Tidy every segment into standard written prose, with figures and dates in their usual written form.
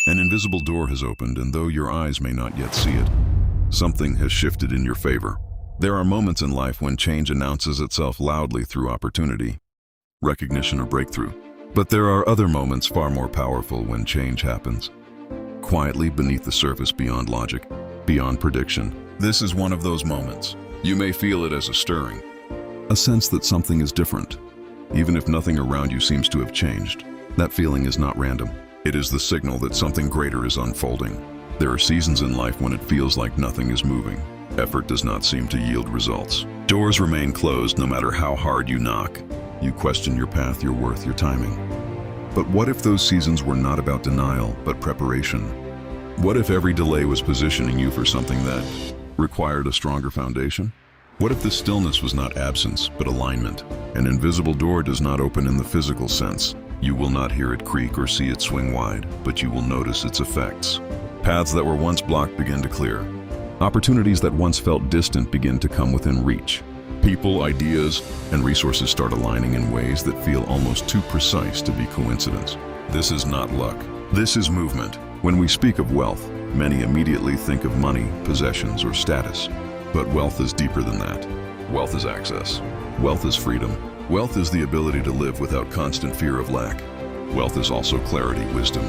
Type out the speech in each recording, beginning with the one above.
An invisible door has opened, and though your eyes may not yet see it, something has shifted in your favor. There are moments in life when change announces itself loudly through opportunity, recognition, or breakthrough. But there are other moments far more powerful when change happens, quietly beneath the surface, beyond logic, beyond prediction. This is one of those moments. You may feel it as a stirring, a sense that something is different, even if nothing around you seems to have changed. That feeling is not random. It is the signal that something greater is unfolding. There are seasons in life when it feels like nothing is moving. Effort does not seem to yield results. Doors remain closed no matter how hard you knock. You question your path, your worth, your timing. But what if those seasons were not about denial, but preparation? What if every delay was positioning you for something that required a stronger foundation? What if the stillness was not absence, but alignment? An invisible door does not open in the physical sense. You will not hear it creak or see it swing wide, but you will notice its effects. Paths that were once blocked begin to clear. Opportunities that once felt distant begin to come within reach. People, ideas, and resources start aligning in ways that feel almost too precise to be coincidence. This is not luck. This is movement. When we speak of wealth, many immediately think of money, possessions, or status. But wealth is deeper than that. Wealth is access. Wealth is freedom. Wealth is the ability to live without constant fear of lack. Wealth is also clarity, wisdom,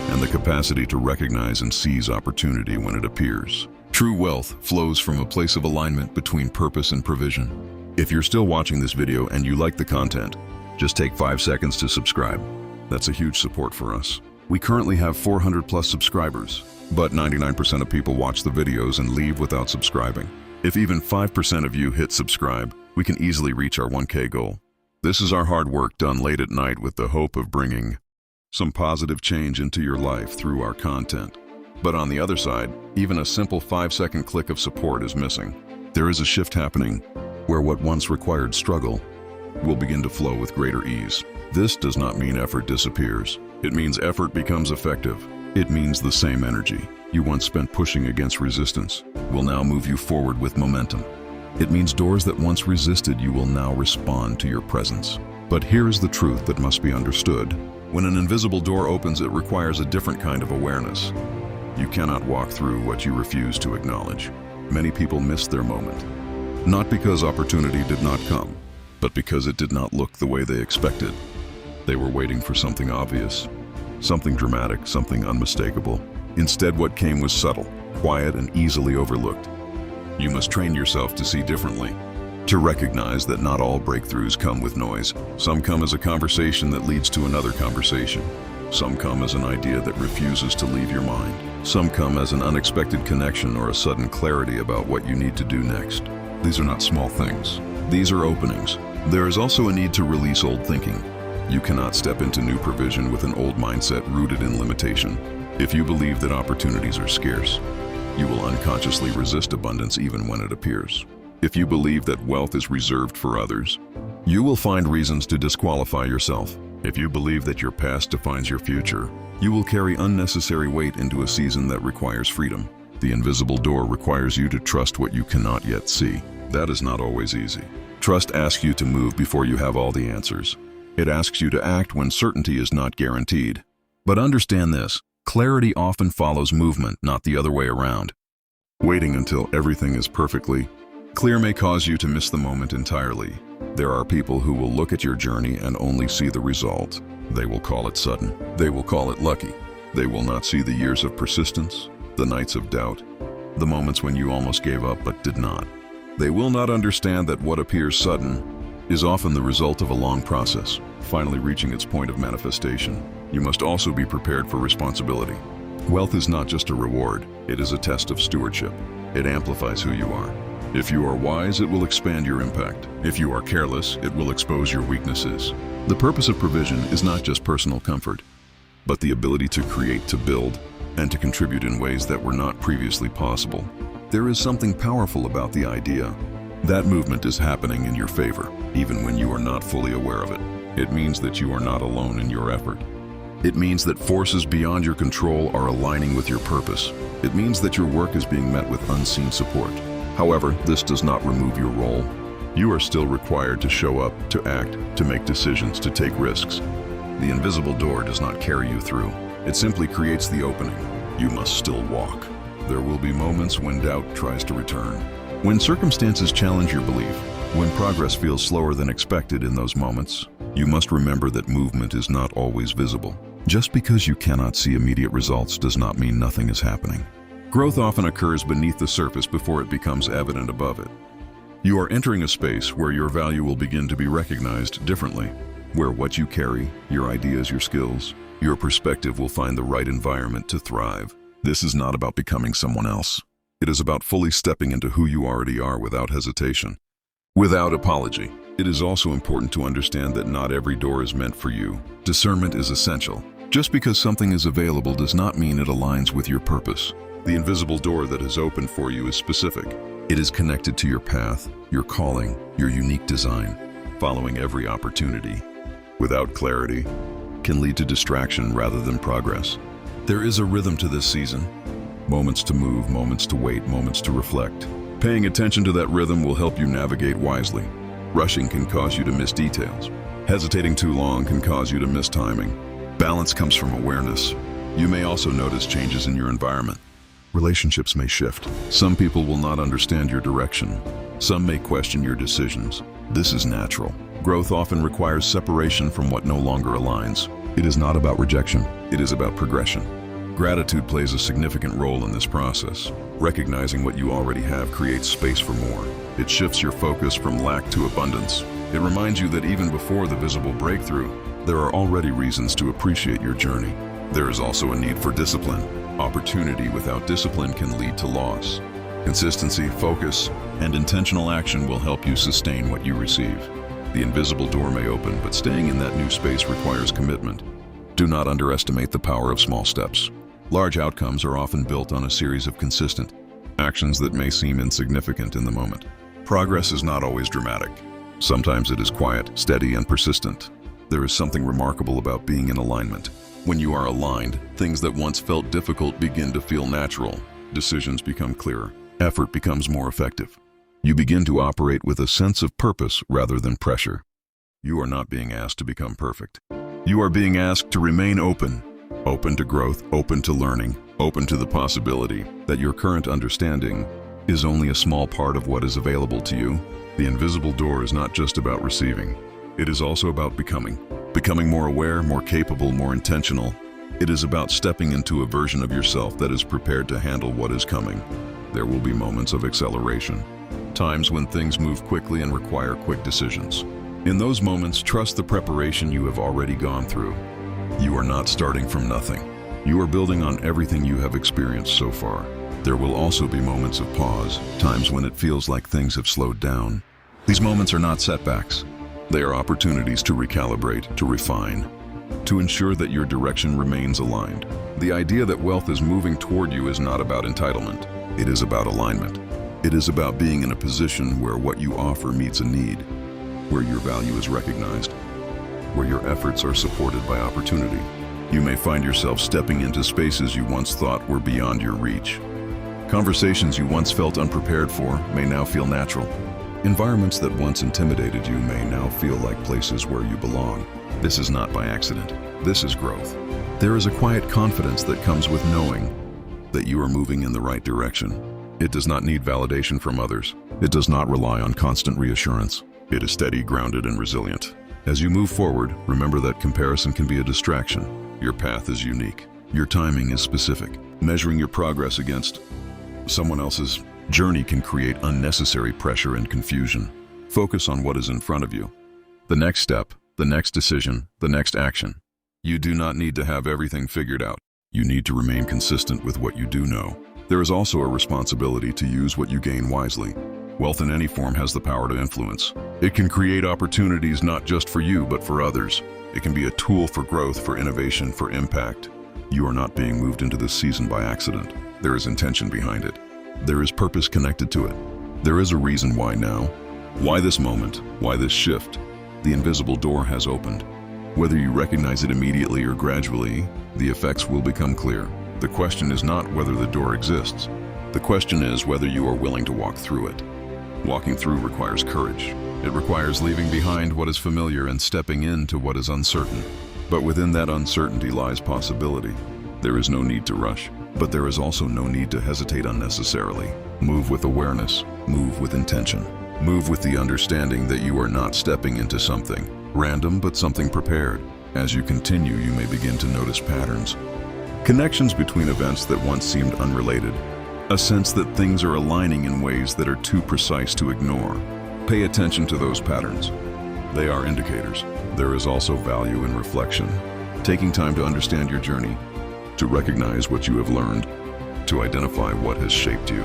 and the capacity to recognize and seize opportunity when it appears. True wealth flows from a place of alignment between purpose and provision. If you're still watching this video and you like the content, just take 5 seconds to subscribe. That's a huge support for us. We currently have 400+ subscribers, but 99% of people watch the videos and leave without subscribing. If even 5% of you hit subscribe, we can easily reach our 1K goal. This is our hard work done late at night with the hope of bringing some positive change into your life through our content. But on the other side, even a simple 5-second click of support is missing. There is a shift happening where what once required struggle will begin to flow with greater ease. This does not mean effort disappears. It means effort becomes effective. It means the same energy you once spent pushing against resistance will now move you forward with momentum. It means doors that once resisted you will now respond to your presence. But here is the truth that must be understood. When an invisible door opens, it requires a different kind of awareness. You cannot walk through what you refuse to acknowledge. Many people miss their moment, not because opportunity did not come, but because it did not look the way they expected. They were waiting for something obvious, something dramatic, something unmistakable. Instead, what came was subtle, quiet, and easily overlooked. You must train yourself to see differently, to recognize that not all breakthroughs come with noise. Some come as a conversation that leads to another conversation. Some come as an idea that refuses to leave your mind. Some come as an unexpected connection or a sudden clarity about what you need to do next. These are not small things. These are openings. There is also a need to release old thinking. You cannot step into new provision with an old mindset rooted in limitation. If you believe that opportunities are scarce, you will unconsciously resist abundance even when it appears. If you believe that wealth is reserved for others, you will find reasons to disqualify yourself. If you believe that your past defines your future, you will carry unnecessary weight into a season that requires freedom. The invisible door requires you to trust what you cannot yet see. That is not always easy. Trust asks you to move before you have all the answers. It asks you to act when certainty is not guaranteed. But understand this, clarity often follows movement, not the other way around. Waiting until everything is perfectly clear may cause you to miss the moment entirely. There are people who will look at your journey and only see the result. They will call it sudden. They will call it lucky. They will not see the years of persistence, the nights of doubt, the moments when you almost gave up but did not. They will not understand that what appears sudden is often the result of a long process, finally reaching its point of manifestation. You must also be prepared for responsibility. Wealth is not just a reward, it is a test of stewardship. It amplifies who you are. If you are wise, it will expand your impact. If you are careless, it will expose your weaknesses. The purpose of provision is not just personal comfort, but the ability to create, to build, and to contribute in ways that were not previously possible. There is something powerful about the idea that movement is happening in your favor, even when you are not fully aware of it. It means that you are not alone in your effort. It means that forces beyond your control are aligning with your purpose. It means that your work is being met with unseen support. However, this does not remove your role. You are still required to show up, to act, to make decisions, to take risks. The invisible door does not carry you through. It simply creates the opening. You must still walk. There will be moments when doubt tries to return. When circumstances challenge your belief, when progress feels slower than expected in those moments, you must remember that movement is not always visible. Just because you cannot see immediate results does not mean nothing is happening. Growth often occurs beneath the surface before it becomes evident above it. You are entering a space where your value will begin to be recognized differently, where what you carry, your ideas, your skills, your perspective will find the right environment to thrive. This is not about becoming someone else. It is about fully stepping into who you already are without hesitation, without apology. It is also important to understand that not every door is meant for you. Discernment is essential. Just because something is available does not mean it aligns with your purpose. The invisible door that is open for you is specific. It is connected to your path, your calling, your unique design. Following every opportunity without clarity can lead to distraction rather than progress. There is a rhythm to this season. Moments to move, moments to wait, moments to reflect. Paying attention to that rhythm will help you navigate wisely. Rushing can cause you to miss details. Hesitating too long can cause you to miss timing. Balance comes from awareness. You may also notice changes in your environment. Relationships may shift. Some people will not understand your direction. Some may question your decisions. This is natural. Growth often requires separation from what no longer aligns. It is not about rejection. It is about progression. Gratitude plays a significant role in this process. Recognizing what you already have creates space for more. It shifts your focus from lack to abundance. It reminds you that even before the visible breakthrough, there are already reasons to appreciate your journey. There is also a need for discipline. Opportunity without discipline can lead to loss. Consistency, focus, and intentional action will help you sustain what you receive. The invisible door may open, but staying in that new space requires commitment. Do not underestimate the power of small steps. Large outcomes are often built on a series of consistent actions that may seem insignificant in the moment. Progress is not always dramatic. Sometimes it is quiet, steady, and persistent. There is something remarkable about being in alignment. When you are aligned, things that once felt difficult begin to feel natural. Decisions become clearer. Effort becomes more effective. You begin to operate with a sense of purpose rather than pressure. You are not being asked to become perfect. You are being asked to remain open. Open to growth, open to learning, open to the possibility that your current understanding is only a small part of what is available to you. The invisible door is not just about receiving. It is also about becoming. Becoming more aware, more capable, more intentional. It is about stepping into a version of yourself that is prepared to handle what is coming. There will be moments of acceleration. Times when things move quickly and require quick decisions. In those moments, trust the preparation you have already gone through. You are not starting from nothing. You are building on everything you have experienced so far. There will also be moments of pause, times when it feels like things have slowed down. These moments are not setbacks. They are opportunities to recalibrate, to refine, to ensure that your direction remains aligned. The idea that wealth is moving toward you is not about entitlement. It is about alignment. It is about being in a position where what you offer meets a need, where your value is recognized, where your efforts are supported by opportunity. You may find yourself stepping into spaces you once thought were beyond your reach. Conversations you once felt unprepared for may now feel natural. Environments that once intimidated you may now feel like places where you belong. This is not by accident. This is growth. There is a quiet confidence that comes with knowing that you are moving in the right direction. It does not need validation from others. It does not rely on constant reassurance. It is steady, grounded, and resilient. As you move forward, remember that comparison can be a distraction. Your path is unique. Your timing is specific. Measuring your progress against someone else's journey can create unnecessary pressure and confusion. Focus on what is in front of you. The next step, the next decision, the next action. You do not need to have everything figured out. You need to remain consistent with what you do know. There is also a responsibility to use what you gain wisely. Wealth in any form has the power to influence. It can create opportunities not just for you, but for others. It can be a tool for growth, for innovation, for impact. You are not being moved into this season by accident. There is intention behind it. There is purpose connected to it. There is a reason why now. Why this moment? Why this shift? The invisible door has opened. Whether you recognize it immediately or gradually, the effects will become clear. The question is not whether the door exists. The question is whether you are willing to walk through it. Walking through requires courage. It requires leaving behind what is familiar and stepping into what is uncertain. But within that uncertainty lies possibility. There is no need to rush, but there is also no need to hesitate unnecessarily. Move with awareness, move with intention. Move with the understanding that you are not stepping into something random, but something prepared. As you continue, you may begin to notice patterns. Connections between events that once seemed unrelated. A sense that things are aligning in ways that are too precise to ignore. Pay attention to those patterns. They are indicators. There is also value in reflection. Taking time to understand your journey, to recognize what you have learned, to identify what has shaped you.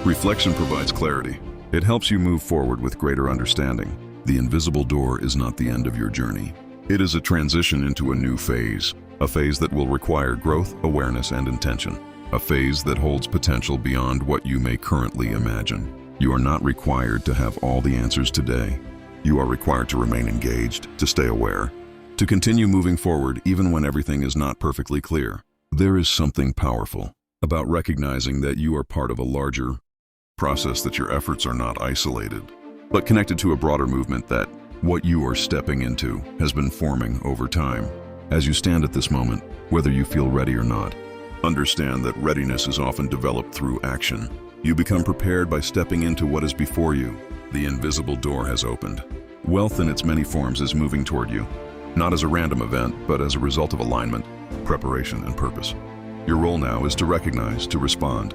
Reflection provides clarity. It helps you move forward with greater understanding. The invisible door is not the end of your journey. It is a transition into a new phase, a phase that will require growth, awareness, and intention. A phase that holds potential beyond what you may currently imagine. You are not required to have all the answers today. You are required to remain engaged, to stay aware, to continue moving forward even when everything is not perfectly clear. There is something powerful about recognizing that you are part of a larger process, that your efforts are not isolated, but connected to a broader movement, that what you are stepping into has been forming over time. As you stand at this moment, whether you feel ready or not, understand that readiness is often developed through action. You become prepared by stepping into what is before you. The invisible door has opened. Wealth in its many forms is moving toward you, not as a random event, but as a result of alignment, preparation, and purpose. Your role now is to recognize, to respond,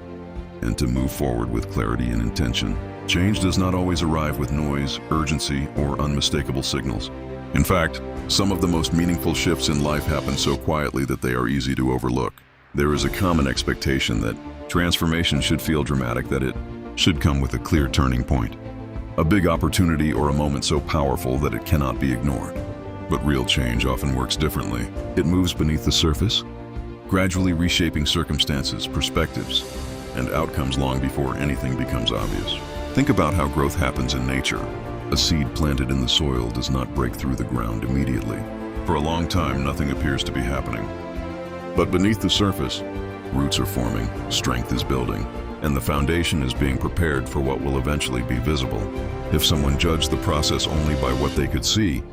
and to move forward with clarity and intention. Change does not always arrive with noise, urgency, or unmistakable signals. In fact, some of the most meaningful shifts in life happen so quietly that they are easy to overlook. There is a common expectation that transformation should feel dramatic, that it should come with a clear turning point, a big opportunity, or a moment so powerful that it cannot be ignored. But real change often works differently. It moves beneath the surface, gradually reshaping circumstances, perspectives, and outcomes long before anything becomes obvious. Think about how growth happens in nature. A seed planted in the soil does not break through the ground immediately. For a long time, nothing appears to be happening. But beneath the surface, roots are forming, strength is building, and the foundation is being prepared for what will eventually be visible. If someone judged the process only by what they could see,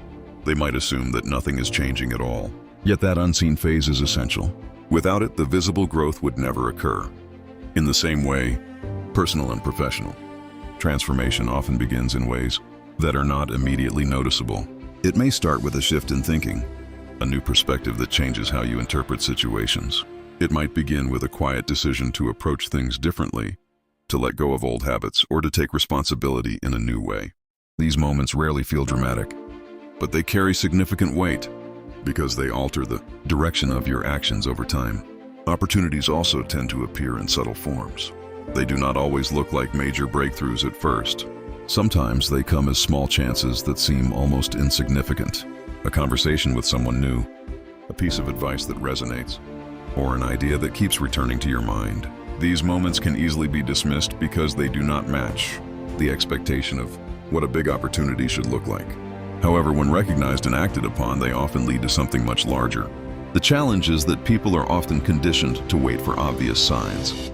they might assume that nothing is changing at all. Yet that unseen phase is essential. Without it, the visible growth would never occur. In the same way, personal and professional transformation often begins in ways that are not immediately noticeable. It may start with a shift in thinking, a new perspective that changes how you interpret situations. It might begin with a quiet decision to approach things differently, to let go of old habits, or to take responsibility in a new way. These moments rarely feel dramatic, but they carry significant weight because they alter the direction of your actions over time. Opportunities also tend to appear in subtle forms. They do not always look like major breakthroughs at first. Sometimes they come as small chances that seem almost insignificant. A conversation with someone new, a piece of advice that resonates, or an idea that keeps returning to your mind. These moments can easily be dismissed because they do not match the expectation of what a big opportunity should look like. However, when recognized and acted upon, they often lead to something much larger. The challenge is that people are often conditioned to wait for obvious signs.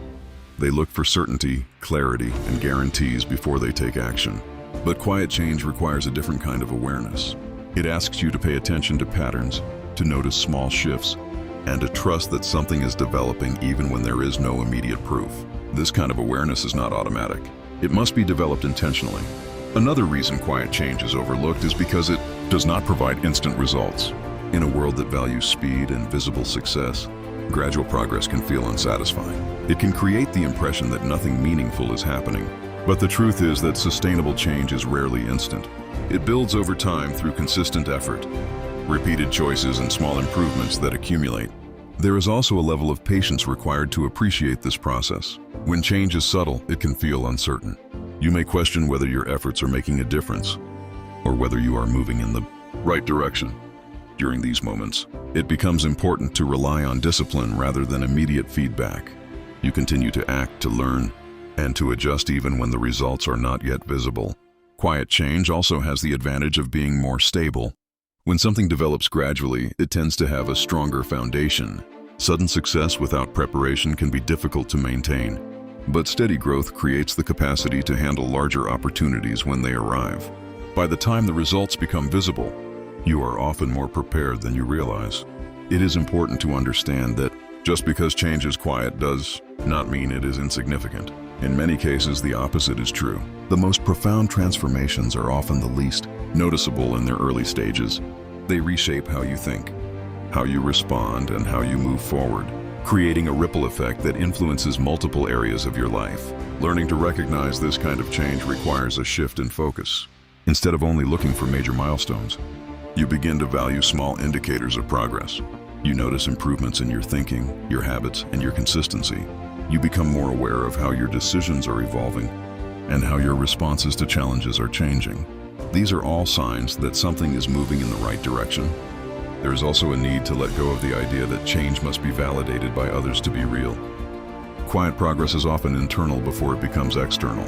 They look for certainty, clarity, and guarantees before they take action. But quiet change requires a different kind of awareness. It asks you to pay attention to patterns, to notice small shifts, and to trust that something is developing even when there is no immediate proof. This kind of awareness is not automatic. It must be developed intentionally. Another reason quiet change is overlooked is because it does not provide instant results. In a world that values speed and visible success, gradual progress can feel unsatisfying. It can create the impression that nothing meaningful is happening. But the truth is that sustainable change is rarely instant. It builds over time through consistent effort, repeated choices, and small improvements that accumulate. There is also a level of patience required to appreciate this process. When change is subtle, it can feel uncertain. You may question whether your efforts are making a difference, or whether you are moving in the right direction. During these moments, it becomes important to rely on discipline rather than immediate feedback. You continue to act, to learn, and to adjust even when the results are not yet visible. Quiet change also has the advantage of being more stable. When something develops gradually, it tends to have a stronger foundation. Sudden success without preparation can be difficult to maintain, but steady growth creates the capacity to handle larger opportunities when they arrive. By the time the results become visible, you are often more prepared than you realize. It is important to understand that Just because change is quiet does not mean it is insignificant. In many cases, the opposite is true. The most profound transformations are often the least noticeable in their early stages. They reshape how you think, how you respond, and how you move forward, creating a ripple effect that influences multiple areas of your life. Learning to recognize this kind of change requires a shift in focus. Instead of only looking for major milestones, you begin to value small indicators of progress. You notice improvements in your thinking, your habits, and your consistency. You become more aware of how your decisions are evolving and how your responses to challenges are changing. These are all signs that something is moving in the right direction. There is also a need to let go of the idea that change must be validated by others to be real. Quiet progress is often internal before it becomes external.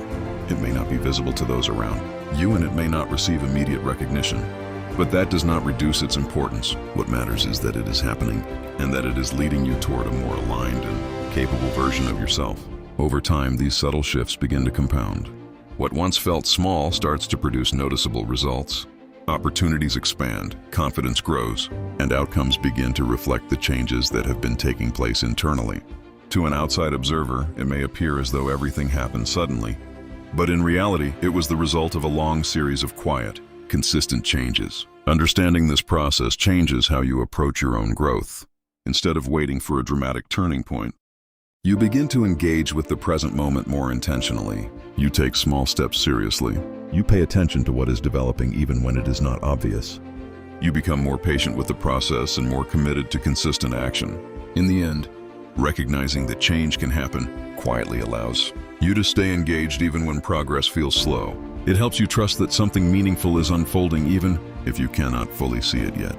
It may not be visible to those around you, and it may not receive immediate recognition. But that does not reduce its importance. What matters is that it is happening, and that it is leading you toward a more aligned and capable version of yourself. Over time, these subtle shifts begin to compound. What once felt small starts to produce noticeable results. Opportunities expand, confidence grows, and outcomes begin to reflect the changes that have been taking place internally. To an outside observer, it may appear as though everything happened suddenly, but in reality, it was the result of a long series of quiet, consistent changes. Understanding this process changes how you approach your own growth. Instead of waiting for a dramatic turning point, you begin to engage with the present moment more intentionally. You take small steps seriously. You pay attention to what is developing even when it is not obvious. You become more patient with the process and more committed to consistent action. In the end, recognizing that change can happen quietly allows you to stay engaged even when progress feels slow. It helps you trust that something meaningful is unfolding even if you cannot fully see it yet.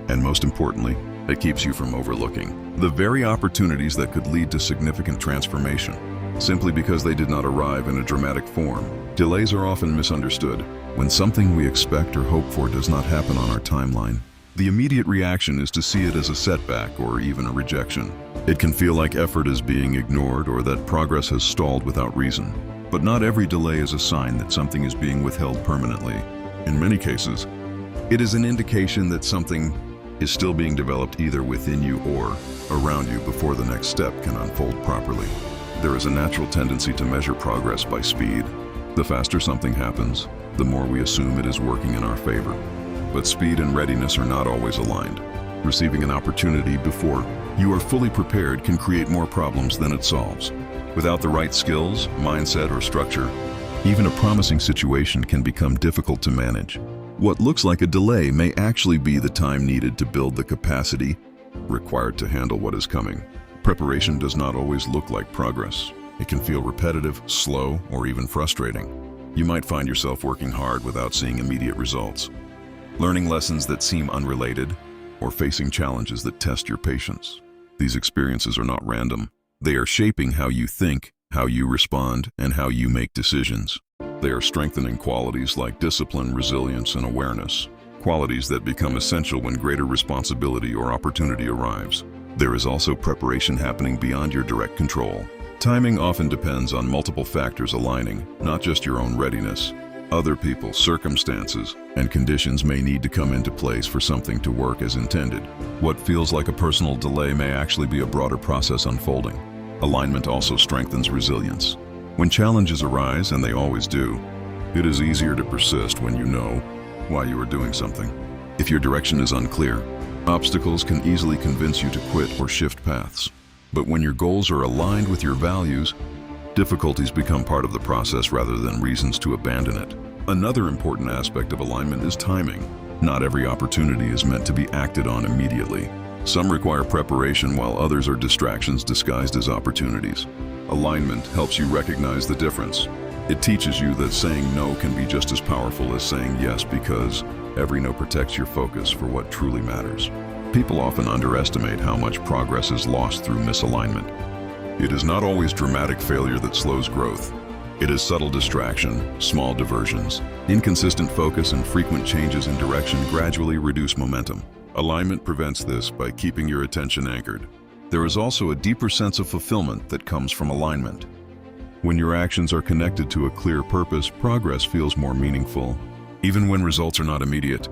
And most importantly, it keeps you from overlooking the very opportunities that could lead to significant transformation, simply because they did not arrive in a dramatic form. Delays are often misunderstood. When something we expect or hope for does not happen on our timeline, the immediate reaction is to see it as a setback or even a rejection. It can feel like effort is being ignored or that progress has stalled without reason. But not every delay is a sign that something is being withheld permanently. In many cases, it is an indication that something is still being developed either within you or around you before the next step can unfold properly. There is a natural tendency to measure progress by speed. The faster something happens, the more we assume it is working in our favor. But speed and readiness are not always aligned. Receiving an opportunity before you are fully prepared can create more problems than it solves. Without the right skills, mindset, or structure, even a promising situation can become difficult to manage. What looks like a delay may actually be the time needed to build the capacity required to handle what is coming. Preparation does not always look like progress. It can feel repetitive, slow, or even frustrating. You might find yourself working hard without seeing immediate results, learning lessons that seem unrelated, or facing challenges that test your patience. These experiences are not random. They are shaping how you think, how you respond, and how you make decisions. They are strengthening qualities like discipline, resilience, and awareness, qualities that become essential when greater responsibility or opportunity arrives. There is also preparation happening beyond your direct control. Timing often depends on multiple factors aligning, not just your own readiness. Other people, circumstances, and conditions may need to come into place for something to work as intended. What feels like a personal delay may actually be a broader process unfolding. Alignment also strengthens resilience. When challenges arise, and they always do, it is easier to persist when you know why you are doing something. If your direction is unclear, obstacles can easily convince you to quit or shift paths. But when your goals are aligned with your values, difficulties become part of the process rather than reasons to abandon it. Another important aspect of alignment is timing. Not every opportunity is meant to be acted on immediately. Some require preparation while others are distractions disguised as opportunities. Alignment helps you recognize the difference. It teaches you that saying no can be just as powerful as saying yes, because every no protects your focus for what truly matters. People often underestimate how much progress is lost through misalignment. It is not always dramatic failure that slows growth. It is subtle distraction, small diversions, inconsistent focus, and frequent changes in direction gradually reduce momentum. Alignment prevents this by keeping your attention anchored. There is also a deeper sense of fulfillment that comes from alignment. When your actions are connected to a clear purpose, progress feels more meaningful. Even when results are not immediate,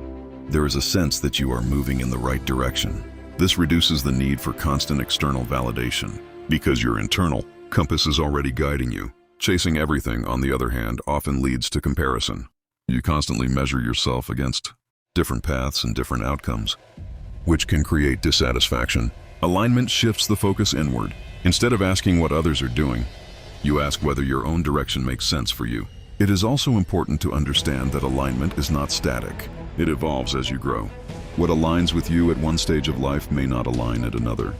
there is a sense that you are moving in the right direction. This reduces the need for constant external validation, because your internal compass is already guiding you. Chasing everything, on the other hand, often leads to comparison. You constantly measure yourself against different paths and different outcomes, which can create dissatisfaction. Alignment shifts the focus inward. Instead of asking what others are doing, you ask whether your own direction makes sense for you. It is also important to understand that alignment is not static. It evolves as you grow. What aligns with you at one stage of life may not align at another.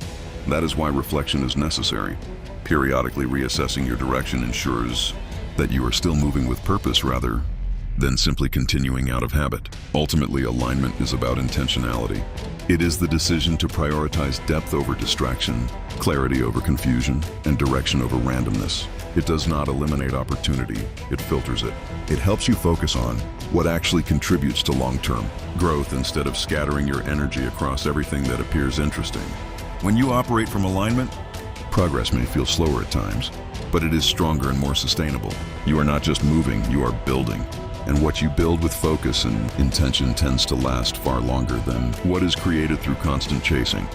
That is why reflection is necessary. Periodically reassessing your direction ensures that you are still moving with purpose rather than simply continuing out of habit. Ultimately, alignment is about intentionality. It is the decision to prioritize depth over distraction, clarity over confusion, and direction over randomness. It does not eliminate opportunity, it filters it. It helps you focus on what actually contributes to long-term growth instead of scattering your energy across everything that appears interesting. When you operate from alignment, progress may feel slower at times, but it is stronger and more sustainable. You are not just moving, you are building. And what you build with focus and intention tends to last far longer than what is created through constant chasing.